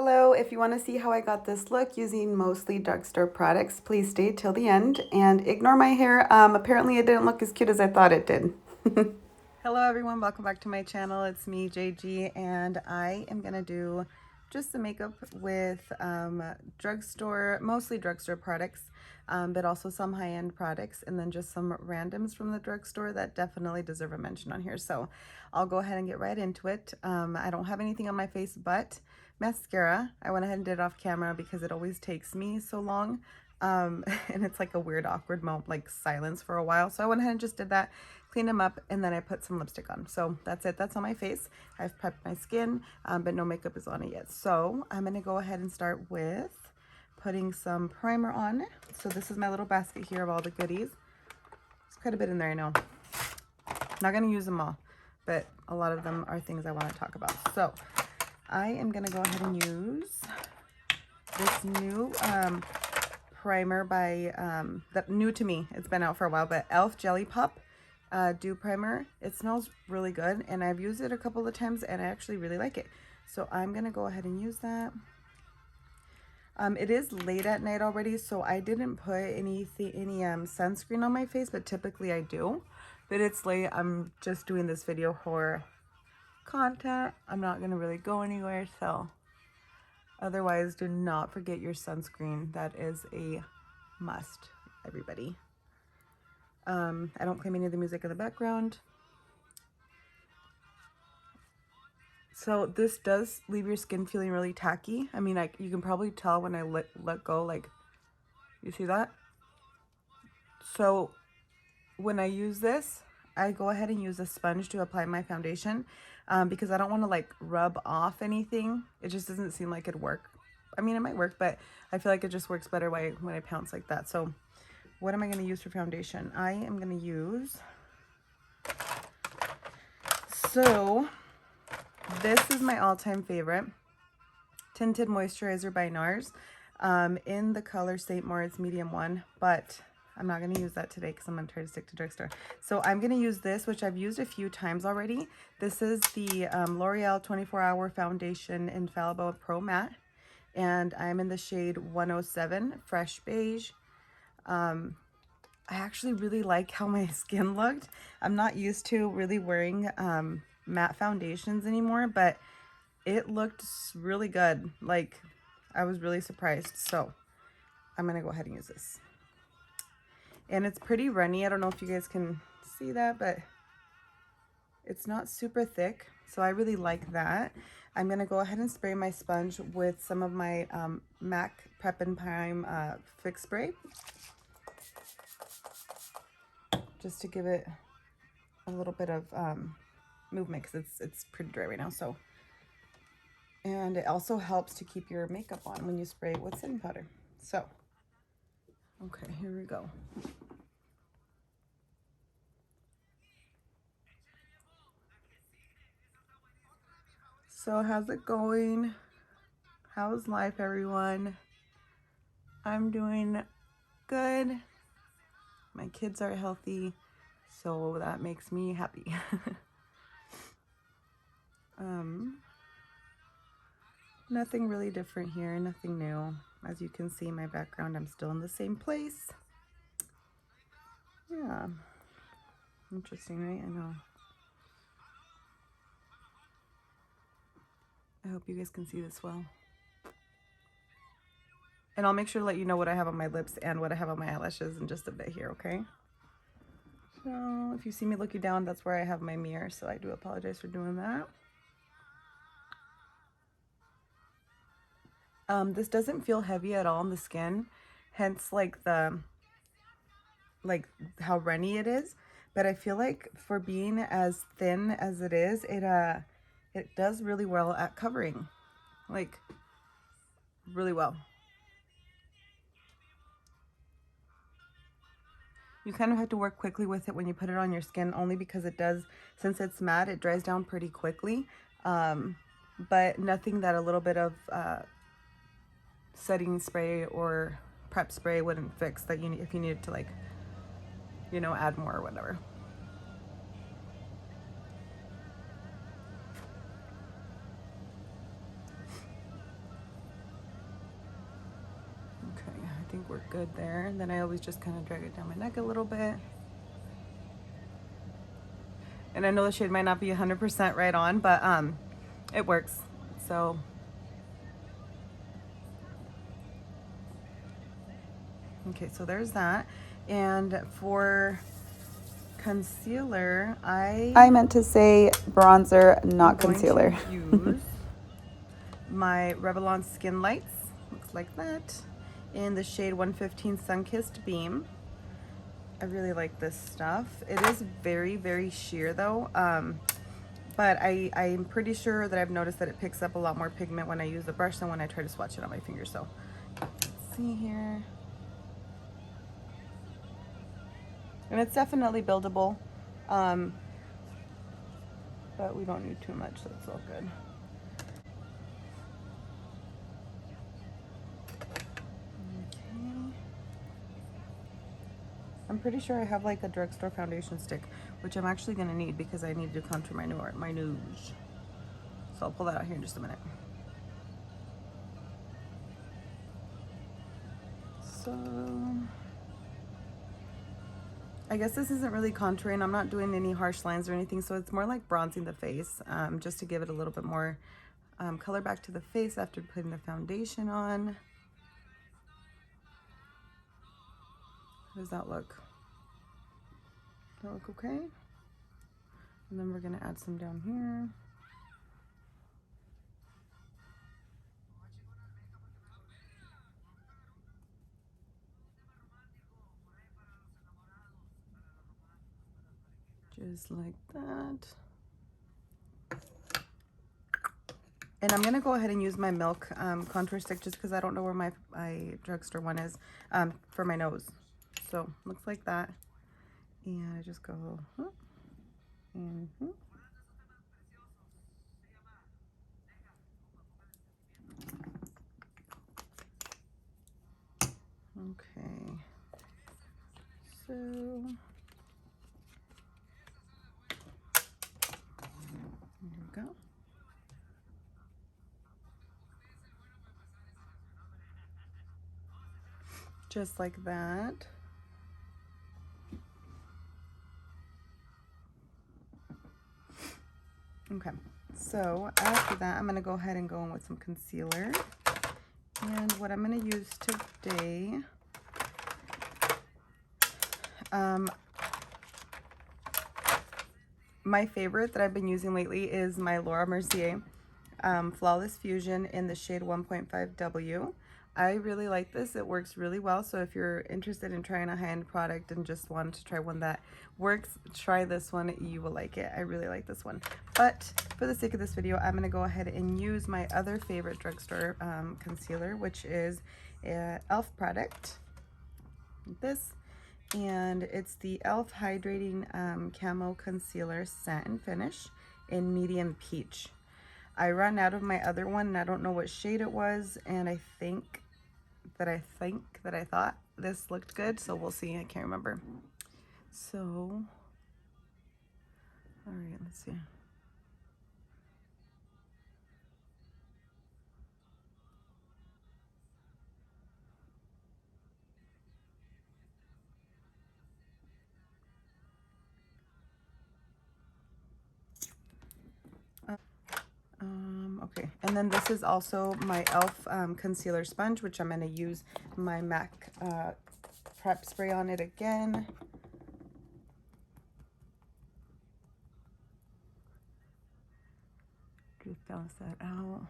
Hello, if you want to see how I got this look using mostly drugstore products, please stay till the end and ignore my hair. Apparently it didn't look as cute as I thought it did. Hello everyone, welcome back to my channel. It's me, JG, and I am going to do just the makeup with mostly drugstore products, but also some high-end products, and then just some randoms from the drugstore that definitely deserve a mention on here. So I'll go ahead and get right into it. I don't have anything on my face but mascara. I went ahead and did it off camera because it always takes me so long. And it's like a weird awkward moment, like silence for a while. So I went ahead and just did that, cleaned them up, and then I put some lipstick on. So that's it. That's on my face. I've prepped my skin, but no makeup is on it yet. So I'm going to go ahead and start with putting some primer on. So this is my little basket here of all the goodies. There's quite a bit in there, I know. Not going to use them all, but a lot of them are things I want to talk about. So I am going to go ahead and use this new primer by, new to me. It's been out for a while, but e.l.f. Jelly Pop Dew Primer. It smells really good, and I've used it a couple of times, and I actually really like it. So I'm going to go ahead and use that. It is late at night already, so I didn't put any sunscreen on my face, but typically I do. But it's late. I'm just doing this video for content. I'm not going to really go anywhere, so otherwise do not forget your sunscreen. That is a must, everybody. I don't claim any of the music in the background. So this does leave your skin feeling really tacky. I mean, you can probably tell when I let go, like, you see that? So when I use this, I go ahead and use a sponge to apply my foundation because I don't want to like rub off anything. It just doesn't seem like it'd work. I mean, it might work, but I feel like it just works better when I pounce like that. So what am I going to use for foundation? I am going to use, so this is my all-time favorite, Tinted Moisturizer by NARS, in the color St. Moritz Medium 1, but I'm not going to use that today because I'm going to try to stick to drugstore. So I'm going to use this, which I've used a few times already. This is the L'Oreal 24-Hour Foundation Infallible Pro Matte, and I'm in the shade 107 Fresh Beige. I actually really like how my skin looked. I'm not used to really wearing matte foundations anymore, but it looked really good. Like, I was really surprised. So I'm gonna go ahead and use this. And it's pretty runny. I don't know if you guys can see that, but it's not super thick. So I really like that. I'm gonna go ahead and spray my sponge with some of my MAC Prep and Prime Fix Spray, just to give it a little bit of movement because it's pretty dry right now. So, and it also helps to keep your makeup on when you spray it with setting powder. So, okay, here we go. So how's it going? How's life, everyone? I'm doing good. My kids are healthy, so that makes me happy. Nothing really different here, nothing new. As you can see in my background, I'm still in the same place. Yeah, interesting, right? I know. I hope you guys can see this well. And I'll make sure to let you know what I have on my lips and what I have on my eyelashes in just a bit here, okay? So if you see me looking down, that's where I have my mirror, so I do apologize for doing that. This doesn't feel heavy at all on the skin, hence like how runny it is. But I feel like for being as thin as it is, it does really well at covering, like really well. You kind of have to work quickly with it when you put it on your skin, only because it does, since it's matte, it dries down pretty quickly. But nothing that a little bit of setting spray or prep spray wouldn't fix, that you need if you needed to, like, you know, add more or whatever. I think we're good there. And then I always just kind of drag it down my neck a little bit. And I know the shade might not be 100% right on, but it works. So okay, so there's that. And for concealer, I meant to say bronzer, not concealer. Use my Revlon Skin Lights, looks like that, in the shade 115 Sunkissed Beam. I really like this stuff. It is very, very sheer though, but I'm pretty sure that I've noticed that it picks up a lot more pigment when I use the brush than when I try to swatch it on my finger. So let's see here. And it's definitely buildable, but we don't need too much, so it's all good. I'm pretty sure I have like a drugstore foundation stick, which I'm actually gonna need because I need to contour my nose. So I'll pull that out here in just a minute. So I guess this isn't really contouring. I'm not doing any harsh lines or anything, so it's more like bronzing the face, just to give it a little bit more color back to the face after putting the foundation on. How does that look? Does that look okay? And then we're gonna add some down here. Just like that. And I'm gonna go ahead and use my Milk contour stick just because I don't know where my drugstore one is for my nose. So looks like that. And I just go, Okay, so here we go. Just like that. Okay, so after that, I'm gonna go ahead and go in with some concealer. And what I'm gonna use today, my favorite that I've been using lately is my Laura Mercier Flawless Fusion in the shade 1.5W. I really like this. It works really well. So if you're interested in trying a high-end product and just want to try one that works, try this one. You will like it. I really like this one. But for the sake of this video, I'm going to go ahead and use my other favorite drugstore concealer, which is an e.l.f. product. This. And it's the e.l.f. Hydrating Camo Concealer Satin Finish in Medium Peach. I ran out of my other one and I don't know what shade it was, and I think that I thought this looked good, so we'll see. I can't remember. So, all right, let's see. Okay, and then this is also my e.l.f. Concealer Sponge, which I'm going to use my MAC prep spray on it again. Just balance that out.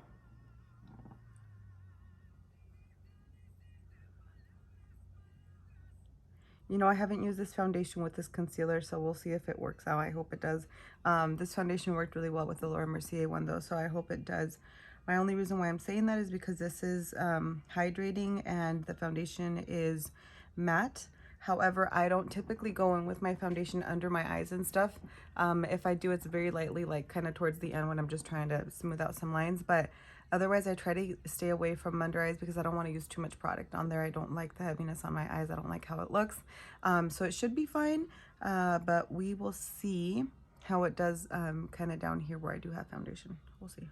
You know, I haven't used this foundation with this concealer, so we'll see if it works out. I hope it does. This foundation worked really well with the Laura Mercier one, though, so I hope it does. My only reason why I'm saying that is because this is hydrating and the foundation is matte. However, I don't typically go in with my foundation under my eyes and stuff. If I do, it's very lightly, like kind of towards the end when I'm just trying to smooth out some lines. But otherwise, I try to stay away from under eyes because I don't want to use too much product on there. I don't like the heaviness on my eyes. I don't like how it looks. So it should be fine, but we will see how it does kind of down here where I do have foundation. We'll see.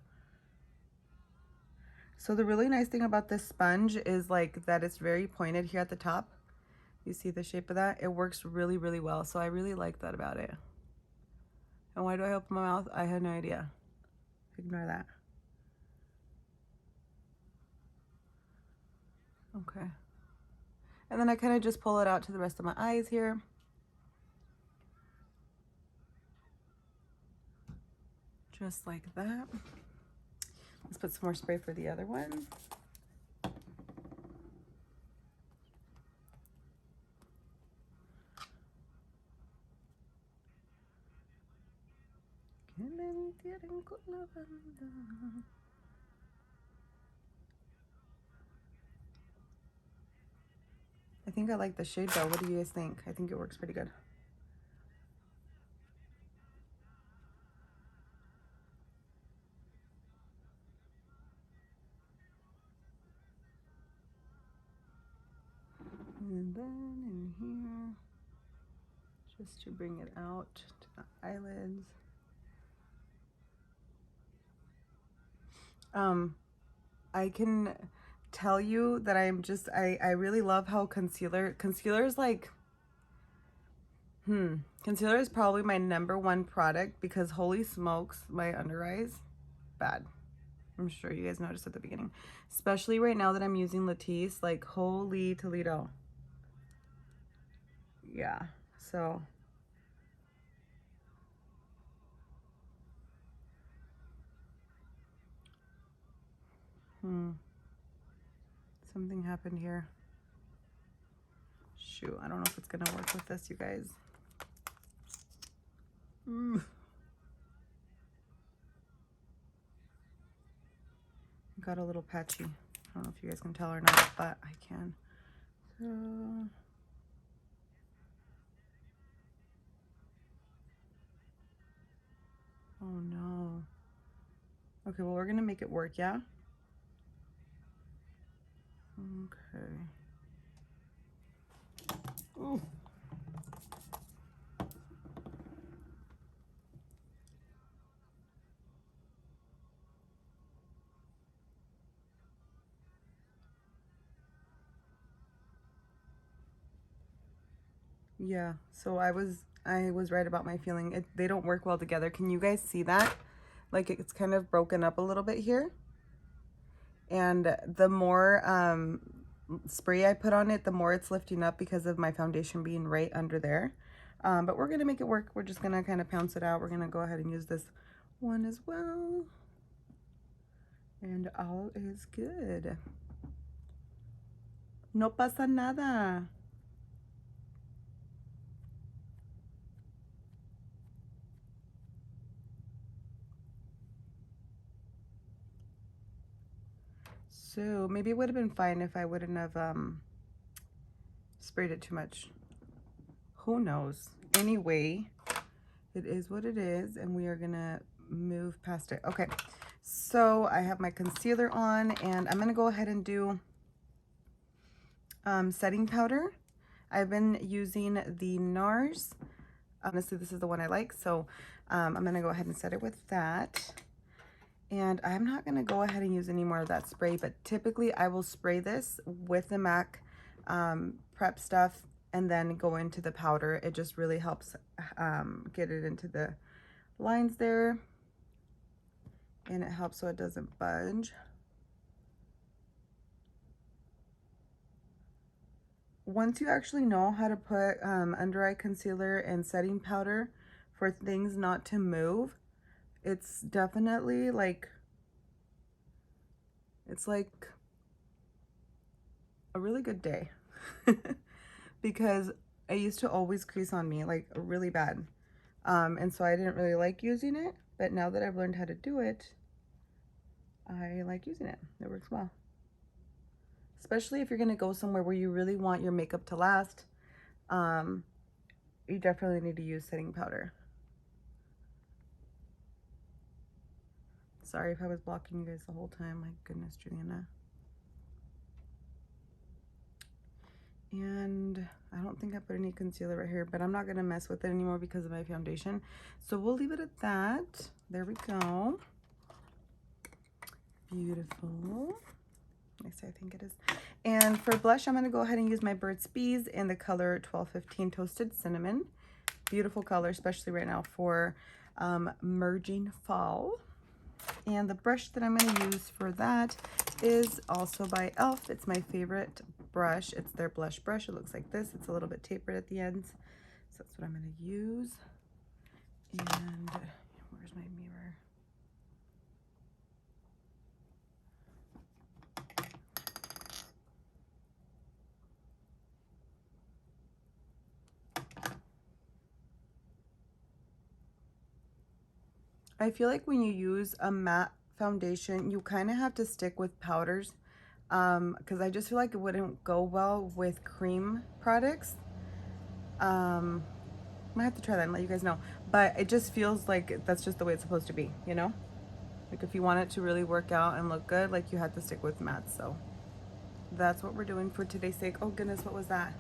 So the really nice thing about this sponge is like that it's very pointed here at the top. You see the shape of that? It works really, really well. So I really like that about it. And why do I open my mouth? I had no idea. Ignore that. Okay. And then I kind of just pull it out to the rest of my eyes here. Just like that. Let's put some more spray for the other one. I think I like the shade though. What do you guys think? I think it works pretty good. And then in here, just to bring it out to the eyelids. I can tell you that I really love how concealer is like, concealer is probably my #1 product because holy smokes, my under eyes, bad. I'm sure you guys noticed at the beginning, especially right now that I'm using Latisse, like holy Toledo. Yeah, so. Something happened here. Shoot, I don't know if it's gonna work with this, you guys. Got a little patchy. I don't know if you guys can tell or not, but I can. So, oh no. Okay, well, we're gonna make it work, yeah? Okay. Ooh. Yeah, so I was right about my feeling. They don't work well together. Can you guys see that? Like it's kind of broken up a little bit here. And the more spray I put on it, the more it's lifting up because of my foundation being right under there. But we're gonna make it work. We're just gonna kind of pounce it out. We're gonna go ahead and use this one as well. And all is good. No pasa nada. So maybe it would have been fine if I wouldn't have sprayed it too much. Who knows? Anyway, it is what it is, and we are gonna move past it. Okay, so I have my concealer on, and I'm gonna go ahead and do setting powder. I've been using the NARS. Honestly, this is the one I like, so I'm gonna go ahead and set it with that. And I'm not gonna go ahead and use any more of that spray, but typically I will spray this with the MAC prep stuff and then go into the powder. It just really helps get it into the lines there, and it helps so it doesn't budge. Once you actually know how to put under eye concealer and setting powder for things not to move, it's definitely like, it's like a really good day. Because I used to always crease on me like really bad. And so I didn't really like using it, but now that I've learned how to do it, I like using it. It works well. Especially if you're gonna go somewhere where you really want your makeup to last, you definitely need to use setting powder. Sorry if I was blocking you guys the whole time. My goodness, Juliana. And I don't think I put any concealer right here, but I'm not gonna mess with it anymore because of my foundation. So we'll leave it at that. There we go. Beautiful. Next, I think it is. And for blush, I'm going to go ahead and use my Burt's Bees in the color 1215 Toasted Cinnamon. Beautiful color, especially right now for merging fall. And the brush that I'm going to use for that is also by e.l.f. It's my favorite brush. It's their blush brush. It looks like this. It's a little bit tapered at the ends. So that's what I'm going to use. And where's my mirror? I feel like when you use a matte foundation, you kind of have to stick with powders because I just feel like it wouldn't go well with cream products. I might have to try that and let you guys know, but it just feels like that's just the way it's supposed to be, you know? Like if you want it to really work out and look good, like you have to stick with matte. So that's what we're doing for today's sake. Oh goodness, what was that?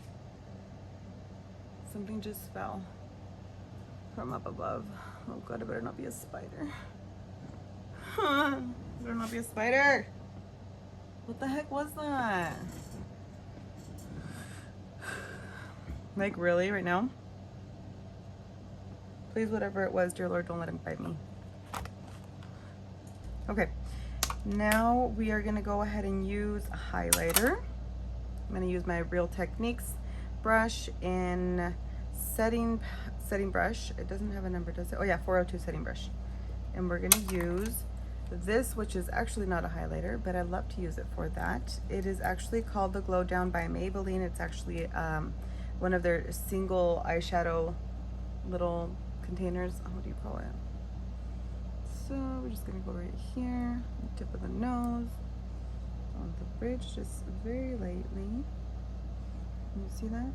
Something just fell from up above. Oh god, it better not be a spider. It better not be a spider. What the heck was that? Like really, right now? Please, whatever it was, dear Lord, don't let him bite me. Okay, now we are gonna go ahead and use a highlighter. I'm gonna use my Real Techniques brush in setting brush. It doesn't have a number, does it? Oh yeah, 402 setting brush. And we're gonna use this, which is actually not a highlighter, but I love to use it for that. It is actually called the Glow Down by Maybelline. It's actually one of their single eyeshadow little containers. Oh, what do you call it? So we're just gonna go right here, the tip of the nose, on the bridge, just very lightly. Can you see that?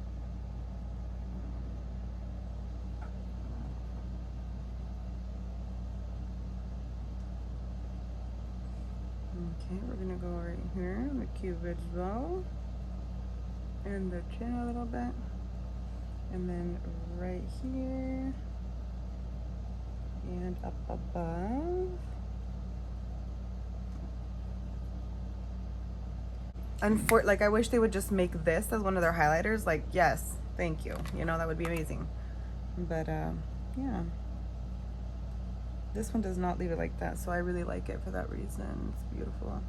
Okay, we're gonna go right here, the cupid's bow, and the chin a little bit, and then right here, and up above. Like I wish they would just make this as one of their highlighters. Like, yes, thank you. You know, that would be amazing. But yeah. This one does not leave it like that, so I really like it for that reason. It's beautiful.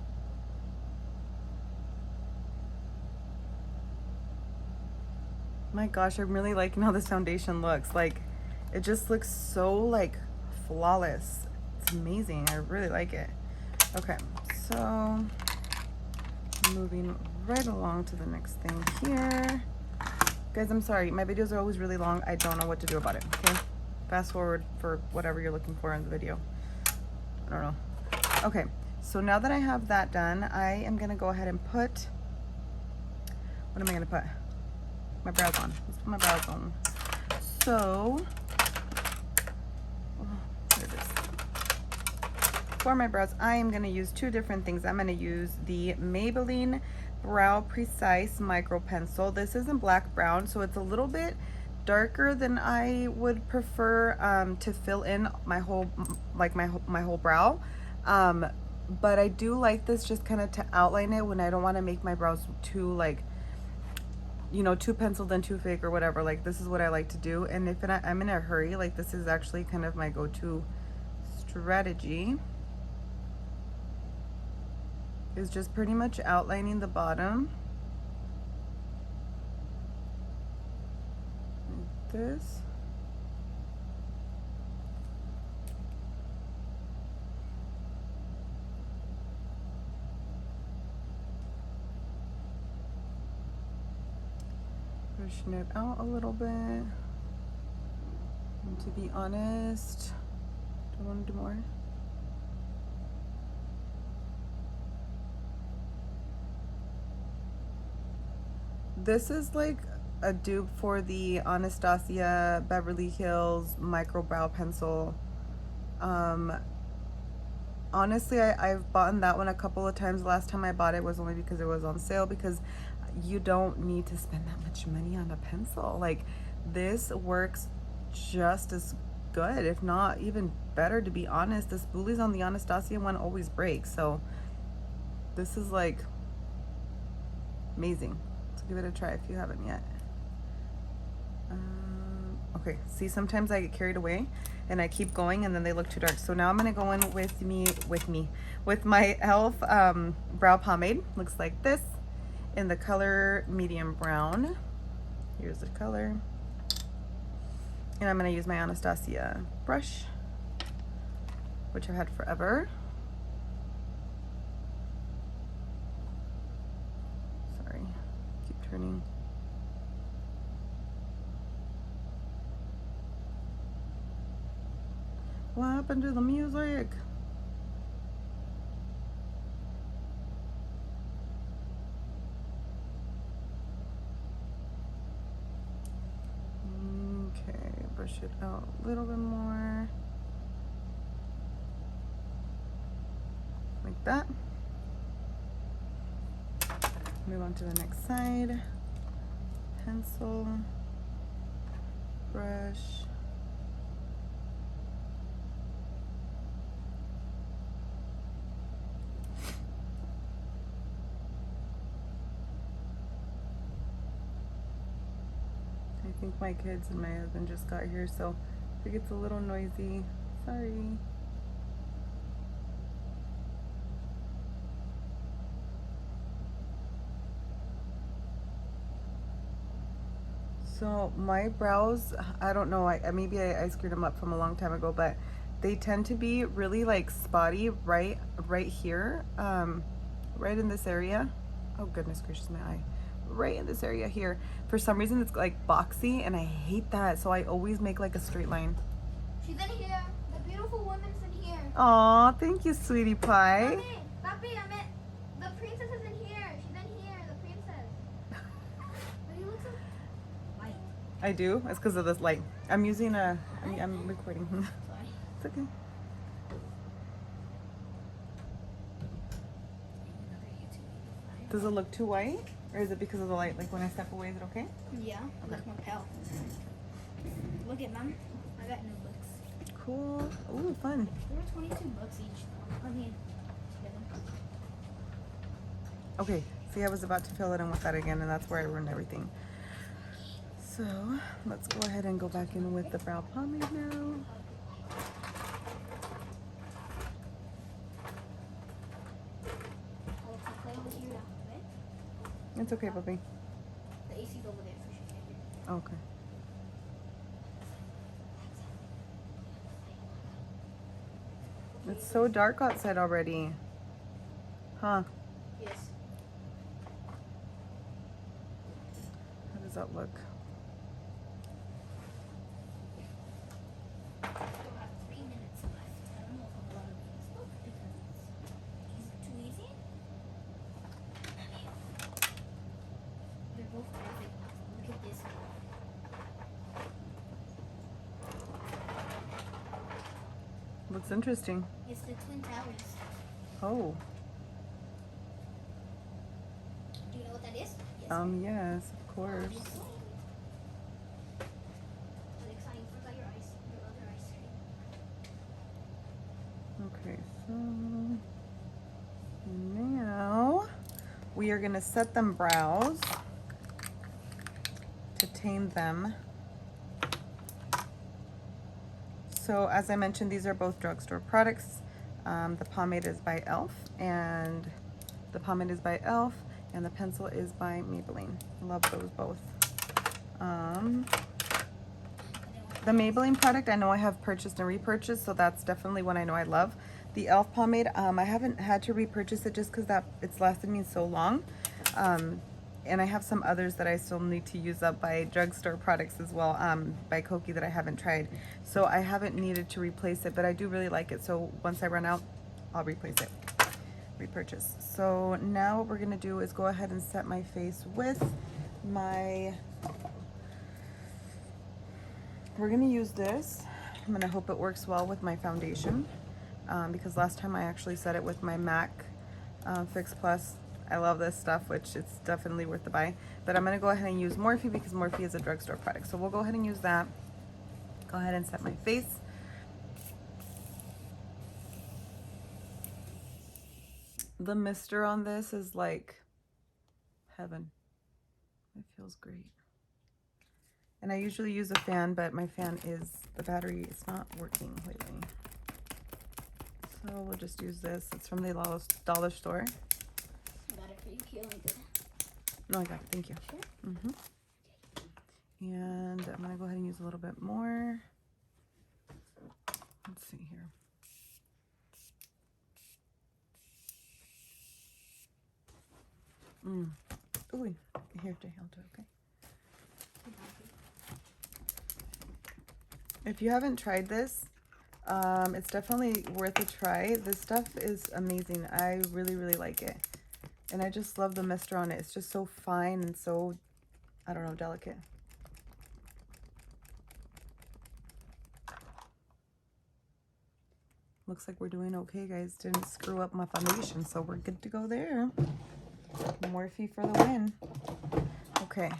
My gosh, I'm really liking how this foundation looks. Like, it just looks so, like, flawless. It's amazing. I really like it. Okay, so moving right along to the next thing here. Guys, I'm sorry. My videos are always really long. I don't know what to do about it, okay? Fast forward for whatever you're looking for in the video. I don't know. Okay, so now that I have that done, I am gonna go ahead and put, what am I gonna put? My brows on. Let's put my brows on. So, oh, there it is. For my brows, I am gonna use two different things. I'm gonna use the Maybelline Brow Precise Micro Pencil. This is in black brown, so it's a little bit darker than I would prefer to fill in my whole, like my whole brow. But I do like this just kind of to outline it when I don't want to make my brows too, like, you know, too penciled and too fake or whatever. Like, this is what I like to do. And if I'm in a hurry, like, this is actually kind of my go-to strategy, is just pretty much outlining the bottom. This. Pushing it out a little bit. And to be honest, do I want to do more? This is like a dupe for the Anastasia Beverly Hills Micro Brow Pencil. Honestly, I've bought that one a couple of times. The last time I bought it was only because it was on sale, because you don't need to spend that much money on a pencil. Like, this works just as good, if not even better, to be honest. The spoolies on the Anastasia one always break, so This is like amazing. So give it a try if you haven't yet. Okay, see, sometimes I get carried away and I keep going and then they look too dark. So now I'm gonna go in with my e.l.f. Brow pomade. Looks like this in the color medium brown. Here's the color. And I'm gonna use my Anastasia brush, which I've had forever. Sorry, keep turning. What happened to the music? Okay, brush it out a little bit more. Like that. Move on to the next side. Pencil, brush. I think my kids and my husband just got here, so if it gets a little noisy, sorry. So my brows, I don't know, maybe I screwed them up from a long time ago, but they tend to be really like spotty right here, right in this area. Oh goodness gracious, my eye. Right in this area here. For some reason it's like boxy and I hate that, so I always make like a straight line. She's in here. The beautiful woman's in here. Aw, thank you, sweetie pie. Papi, I meant the princess is in here. She's in here, the princess. But you look so white. I do? It's because of this light. I'm using I'm recording. Sorry. It's okay. Does it look too white? Or is it because of the light? Like when I step away, is it okay? Yeah, it looks more pale. Look at Mom. I got new books. Cool. Ooh, fun. There were 22 books each though. I mean, together. Okay, see, I was about to fill it in with that again, and that's where I ruined everything. So, let's go ahead and go back in with the brow pomade now. It's okay, puppy. The AC's over there, so she can't hear. Okay. It's so dark outside already. Huh? Yes. How does that look? Still have 3 minutes left. I don't know if I'm allowed to do this book because it's too easy. They're both perfect. Look at this. Looks interesting. It's the Twin Towers. Oh. Do you know what that is? Yes, of course. Exciting. Forgot your ice. Your other ice cream. Okay, so now we are going to set them brows to tame them. So as I mentioned, these are both drugstore products. The pomade is by e.l.f. and the pencil is by Maybelline. Love those both. The Maybelline product I know I have purchased and repurchased, so that's definitely one I know I love. The e.l.f. pomade, I haven't had to repurchase it just because it's lasted me so long. And I have some others that I still need to use up by drugstore products as well, by Koki, that I haven't tried. So I haven't needed to replace it, but I do really like it. So once I run out, I'll replace it, repurchase. So now what we're gonna do is go ahead and set my face with my, we're gonna use this. I'm gonna hope it works well with my foundation, because last time I actually set it with my MAC Fix Plus. I love this stuff, which it's definitely worth the buy. But I'm going to go ahead and use Morphe because Morphe is a drugstore product. So we'll go ahead and use that. Go ahead and set my face. The mister on this is like heaven. It feels great. And I usually use a fan, but my fan the battery is not working lately. So we'll just use this. It's from the dollar store. I got it for you, Keelan. No, I got it. Thank you. Sure. And I'm going to go ahead and use a little bit more. Let's see here. Ooh, here, Jay, I'll do it, okay? If you haven't tried this, it's definitely worth a try. This stuff is amazing. I really, really like it. And I just love the mister on it. It's just so fine and so, I don't know, delicate. Looks like we're doing okay, guys. Didn't screw up my foundation, so we're good to go there. Morphe for the win. Okay.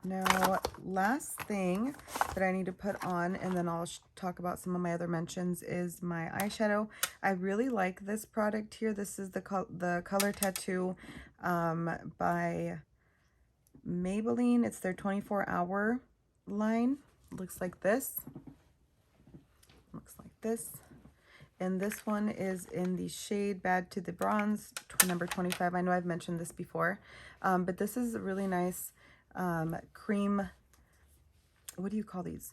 Now, last thing that I need to put on, and then I'll talk about some of my other mentions, is my eyeshadow. I really like this product here. This is the Color Tattoo by Maybelline. It's their 24-hour line. Looks like this. Looks like this. And this one is in the shade Bad to the Bronze, number 25. I know I've mentioned this before, but this is a really nice cream, what do you call these?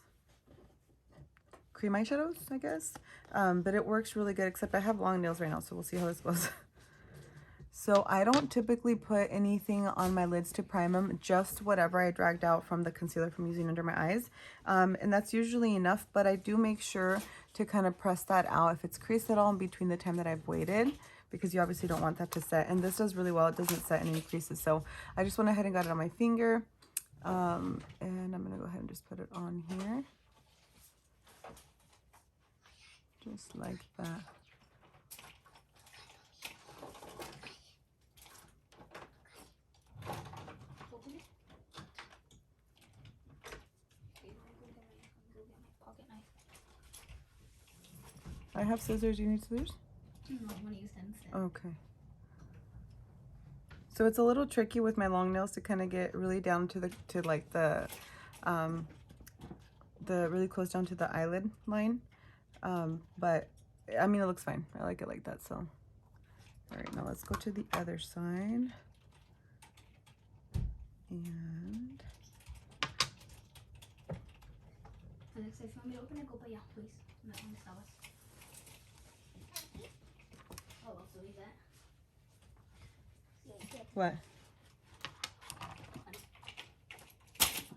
Cream eyeshadows, I guess. But it works really good, except I have long nails right now, so we'll see how this goes. So I don't typically put anything on my lids to prime them, just whatever I dragged out from the concealer from using under my eyes. And that's usually enough, but I do make sure to kind of press that out if it's creased at all in between the time that I've waited, because you obviously don't want that to set. And this does really well. It doesn't set in any creases. So I just went ahead and got it on my finger. And I'm going to go ahead and just put it on here. Just like that. I have scissors. You need scissors? No, I want to use them instead. Okay. So it's a little tricky with my long nails to kind of get really down to the really close down to the eyelid line. But I mean, it looks fine. I like it like that. So, all right, now let's go to the other side. And Alexa, if you want me to open it, go para allá, please. No, ¿dónde estabas? Oh, well, so leave that. what?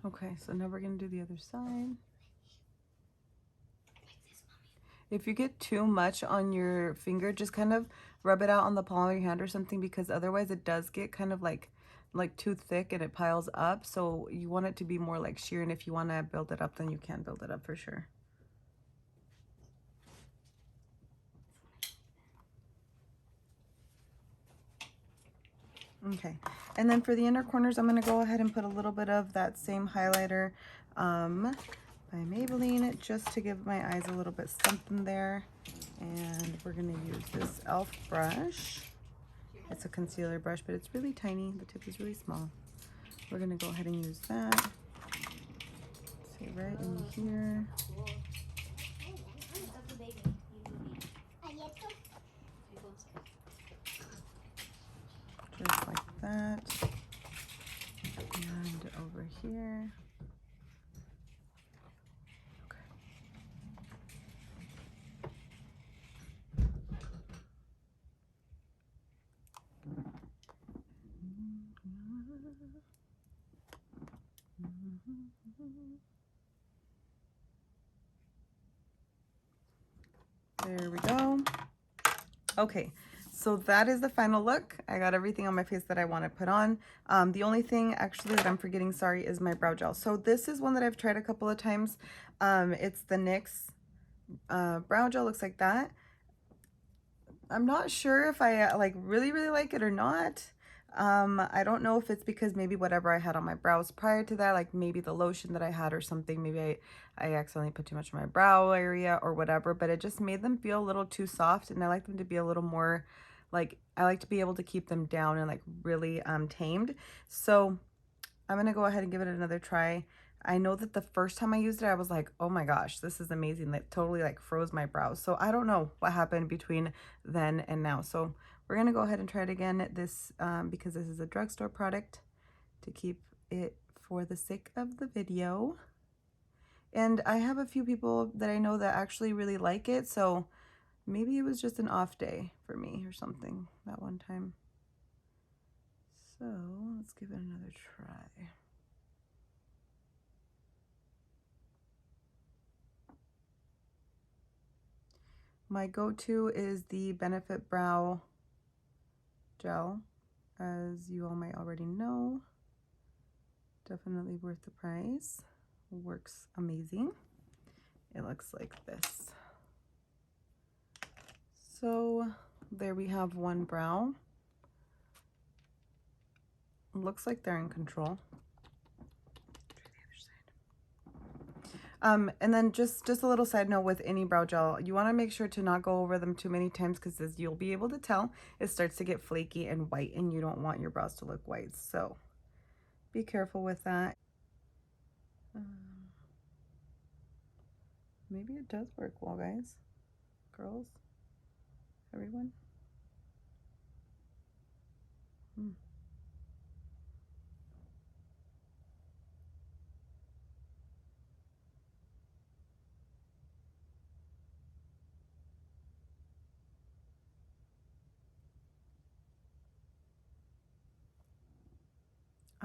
Okay, so now we're gonna do the other side. If you get too much on your finger, just kind of rub it out on the palm of your hand or something, because otherwise it does get kind of like too thick and it piles up. So you want it to be more like sheer, and if you want to build it up, then you can build it up for sure. Okay, and then for the inner corners, I'm going to go ahead and put a little bit of that same highlighter by Maybelline, just to give my eyes a little bit something there. And we're going to use this e.l.f. brush. It's a concealer brush, but it's really tiny. The tip is really small. We're going to go ahead and use that. See, right in here. Just like that. And over here. Okay. There we go. Okay, so that is the final look. I got everything on my face that I want to put on. The only thing actually that I'm forgetting, sorry, is my brow gel. So this is one that I've tried a couple of times. It's the NYX brow gel. Looks like that. I'm not sure if I really like it or not. I don't know if it's because maybe whatever I had on my brows prior to that, like maybe the lotion that I had or something, maybe I accidentally put too much on my brow area or whatever, but it just made them feel a little too soft, and I like them to be a little more like I like to be able to keep them down and like really tamed. So I'm gonna go ahead and give it another try. I know that the first time I used it, I was like, oh my gosh, this is amazing. Like totally like froze my brows. So I don't know what happened between then and now. So we're gonna go ahead and try it again. This because this is a drugstore product, to keep it for the sake of the video. And I have a few people that I know that actually really like it. So maybe it was just an off day for me or something that one time. So let's give it another try. My go-to is the Benefit Brow Gel, as you all might already know. Definitely worth the price. Works amazing. It looks like this. So there we have one brow. Looks like they're in control. And then just a little side note with any brow gel, you want to make sure to not go over them too many times, because as you'll be able to tell, it starts to get flaky and white, and you don't want your brows to look white. So be careful with that. Maybe it does work well, guys, girls, everyone.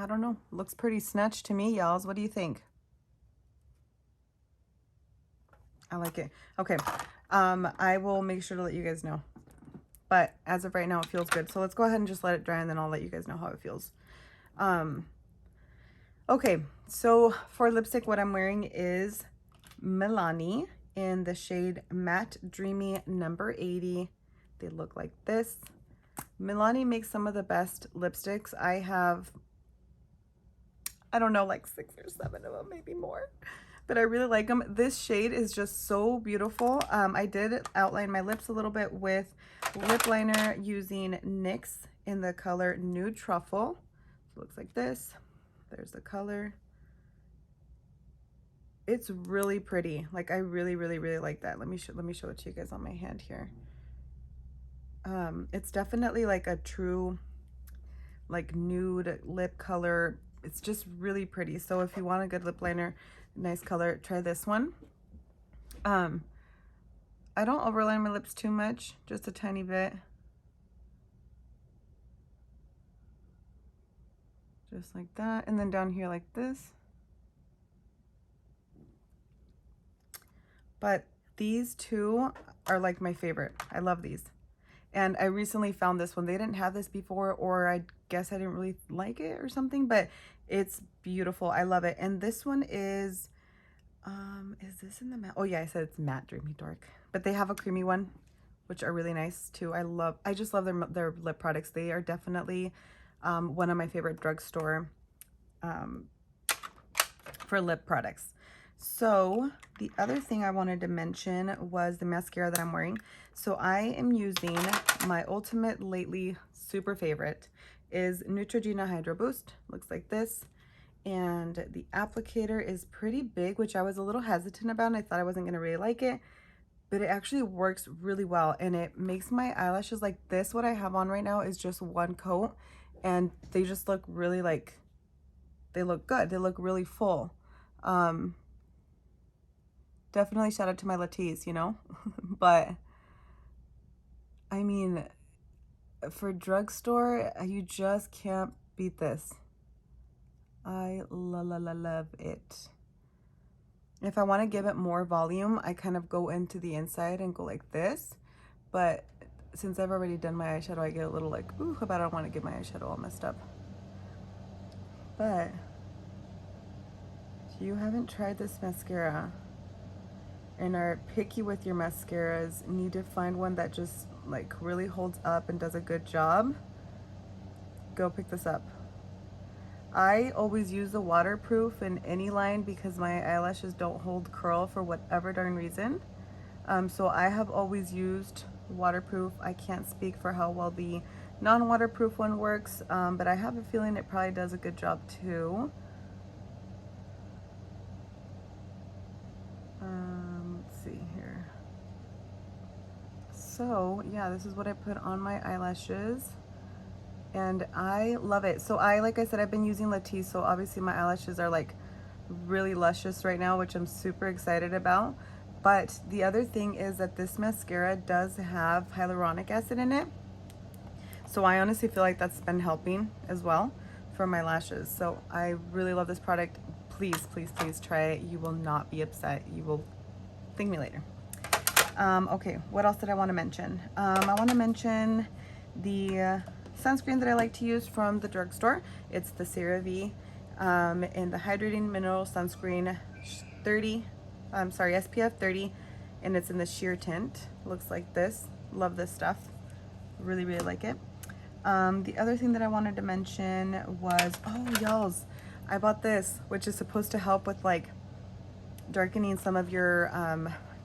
I don't know. Looks pretty snatched to me, y'alls. What do you think? I like it. Okay. I will make sure to let you guys know. But as of right now, it feels good. So let's go ahead and just let it dry, and then I'll let you guys know how it feels. Okay, so for lipstick, what I'm wearing is Milani in the shade Matte Dreamy number 80. They look like this. Milani makes some of the best lipsticks. I have, I don't know, like 6 or 7 of them, maybe more. But I really like them. This shade is just so beautiful. I did outline my lips a little bit with lip liner using NYX in the color Nude Truffle. So it looks like this. There's the color. It's really pretty. Like I really like that. Let me show it to you guys on my hand here. It's definitely like a true like nude lip color. It's just really pretty. So if you want a good lip liner, nice color, try this one. I don't overline my lips too much, just a tiny bit. Just like that. And then down here like this. But these two are like my favorite. I love these. And I recently found this one. They didn't have this before, or I guess I didn't really like it or something, but it's beautiful. I love it. And this one is this in the matte? Oh yeah, I said it's Matte Dreamy Dark. But they have a creamy one, which are really nice too. I just love their lip products. They are definitely one of my favorite drugstore for lip products. So the other thing I wanted to mention was the mascara that I'm wearing. So I am using my ultimate lately super favorite is Neutrogena Hydro Boost. Looks like this. And the applicator is pretty big, which I was a little hesitant about. And I thought I wasn't gonna really like it, but it actually works really well. And it makes my eyelashes like this. What I have on right now is just one coat, and they just look really like, they look good. They look really full. Definitely shout out to my Latisse, you know, but I mean, for drugstore, you just can't beat this. I love it. If I want to give it more volume, I kind of go into the inside and go like this, but since I've already done my eyeshadow, I get a little like, ooh, but I don't want to get my eyeshadow all messed up. But if you haven't tried this mascara and are picky with your mascaras, need to find one that just like really holds up and does a good job, go pick this up. I always use the waterproof in any line because my eyelashes don't hold curl for whatever darn reason. So I have always used waterproof. I can't speak for how well the non-waterproof one works, but I have a feeling it probably does a good job too. Let's see here. So yeah, this is what I put on my eyelashes and I love it. So like I said, I've been using Latisse, so obviously my eyelashes are like really luscious right now, which I'm super excited about. But the other thing is that this mascara does have hyaluronic acid in it. So I honestly feel like that's been helping as well for my lashes. So I really love this product. Please, please, please try it. You will not be upset. You will thank me later. Okay, what else did I want to mention? I want to mention the sunscreen that I like to use from the drugstore. It's the CeraVe in the Hydrating Mineral Sunscreen 30, SPF 30, and it's in the sheer tint. Looks like this. Love this stuff. Really, really like it. The other thing that I wanted to mention was, oh, y'alls, I bought this, which is supposed to help with like darkening some of your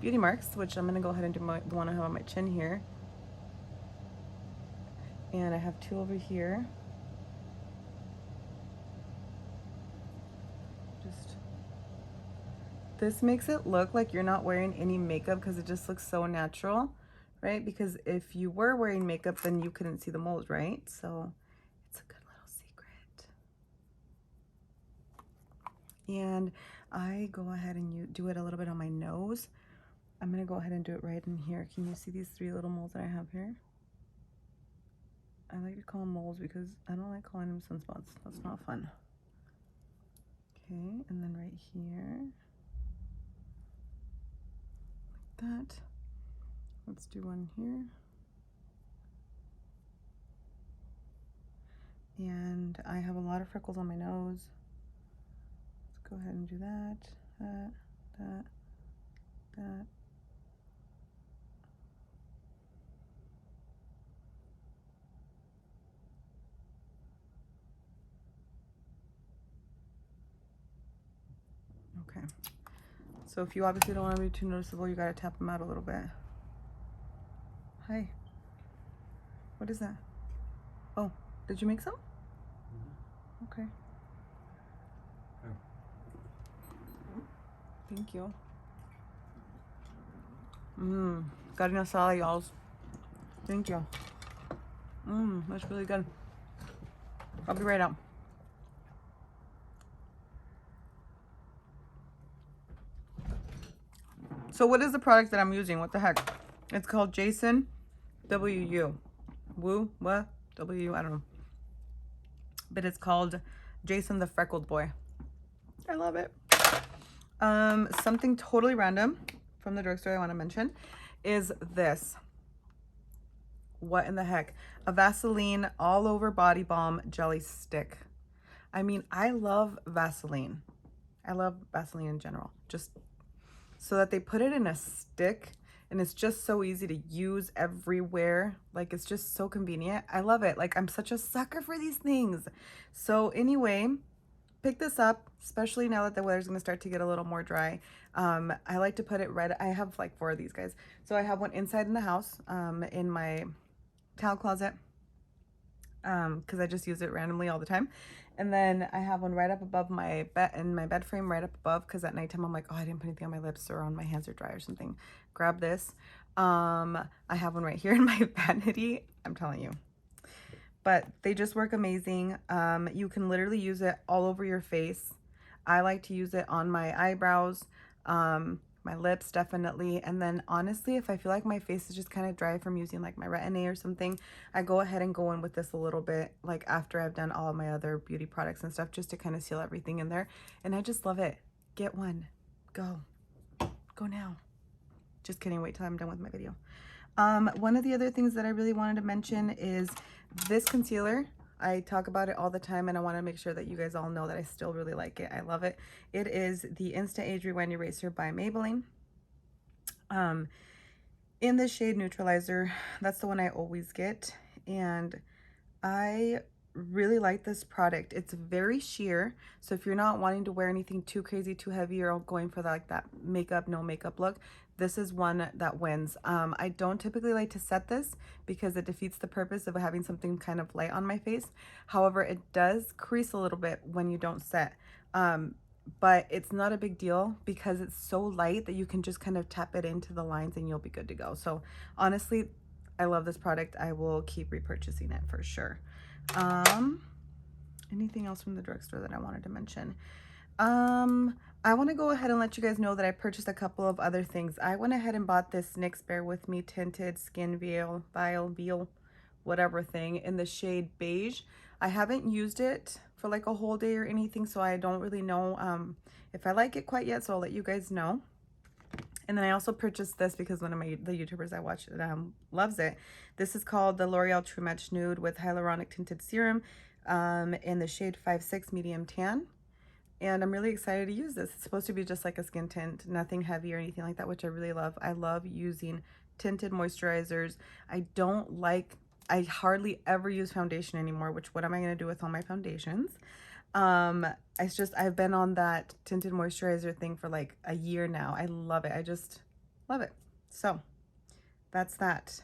beauty marks, which I'm going to go ahead and do the one I have on my chin here. And I have two over here. This makes it look like you're not wearing any makeup because it just looks so natural, right? Because if you were wearing makeup, then you couldn't see the mold, right? So it's a good little secret. And I go ahead and do it a little bit on my nose. I'm gonna go ahead and do it right in here. Can you see these three little moles that I have here? I like to call them moles because I don't like calling them sunspots. That's not fun. Okay, and then right here, like that. Let's do one here. And I have a lot of freckles on my nose. Let's go ahead and do that, that. Okay. So if you obviously don't want to be too noticeable, you gotta tap them out a little bit. Hi. What is that? Oh, did you make some? Okay. Thank you. Got enough salad, y'all. Thank you. That's really good. I'll be right out. So what is the product that I'm using? What the heck? It's called Jason W.U. Woo? What? W? I don't know. But it's called Jason the Freckled Boy. I love it. Something totally random from the drugstore I want to mention is this. What in the heck? A Vaseline all over body balm jelly stick. I mean, I love Vaseline. I love Vaseline in general. Just so that they put it in a stick and it's just so easy to use everywhere. Like, it's just so convenient. I love it. Like, I'm such a sucker for these things. So anyway, pick this up, especially now that the weather's gonna start to get a little more dry. I like to put it right, I have like 4 of these guys. So I have one inside in the house, in my towel closet, because I just use it randomly all the time. And then I have one right up above my bed, in my bed frame, right up above, because at nighttime I'm like, oh, I didn't put anything on my lips or on my hands are dry or something. Grab this. I have one right here in my vanity. I'm telling you. But they just work amazing. You can literally use it all over your face. I like to use it on my eyebrows, my lips definitely. And then honestly, if I feel like my face is just kind of dry from using like my Retin-A or something, I go ahead and go in with this a little bit, like after I've done all of my other beauty products and stuff, just to kind of seal everything in there. And I just love it. Get one. Go. Go now. Just kidding. Wait till I'm done with my video. One of the other things that I really wanted to mention is this concealer. I talk about it all the time and I want to make sure that you guys all know that I still really like it. I love it. It is the Instant Age Rewind Eraser by Maybelline. In the shade Neutralizer, that's the one I always get. And I really like this product. It's very sheer. So if you're not wanting to wear anything too crazy, too heavy, or going for like that makeup, no makeup look, this is one that wins. I don't typically like to set this because it defeats the purpose of having something kind of light on my face. However, it does crease a little bit when you don't set. But it's not a big deal because it's so light that you can just kind of tap it into the lines and you'll be good to go. So honestly, I love this product. I will keep repurchasing it for sure. Anything else from the drugstore that I wanted to mention? I want to go ahead and let you guys know that I purchased a couple of other things. I went ahead and bought this NYX Bear With Me Tinted Skin Veil, whatever thing in the shade beige. I haven't used it for like a whole day or anything, so I don't really know if I like it quite yet, so I'll let you guys know. And then I also purchased this because one of the YouTubers I watch loves it. This is called the L'Oreal True Match Nude with Hyaluronic Tinted Serum in the shade 5-6 Medium Tan. And I'm really excited to use this. It's supposed to be just like a skin tint, nothing heavy or anything like that, which I really love. I love using tinted moisturizers. I hardly ever use foundation anymore, which what am I going to do with all my foundations? I've been on that tinted moisturizer thing for like a year now. I love it. I just love it. So that's that.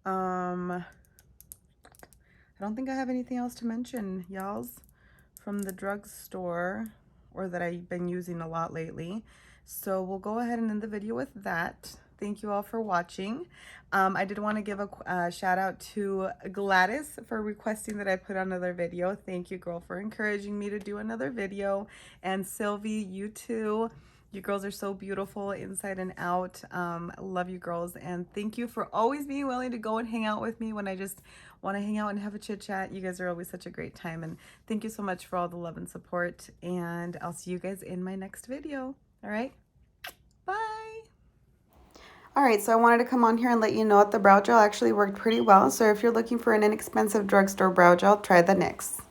I don't think I have anything else to mention, y'alls, from the drugstore or that I've been using a lot lately. So we'll go ahead and end the video with that. Thank you all for watching. I did want to give a shout out to Gladys for requesting that I put on another video. Thank you, girl, for encouraging me to do another video. And Sylvie, you too. You girls are so beautiful inside and out. Love you girls. And thank you for always being willing to go and hang out with me when I just want to hang out and have a chit chat. You guys are always such a great time. And thank you so much for all the love and support. And I'll see you guys in my next video. All right. Bye. All right, so I wanted to come on here and let you know that the brow gel actually worked pretty well. So if you're looking for an inexpensive drugstore brow gel, try the NYX.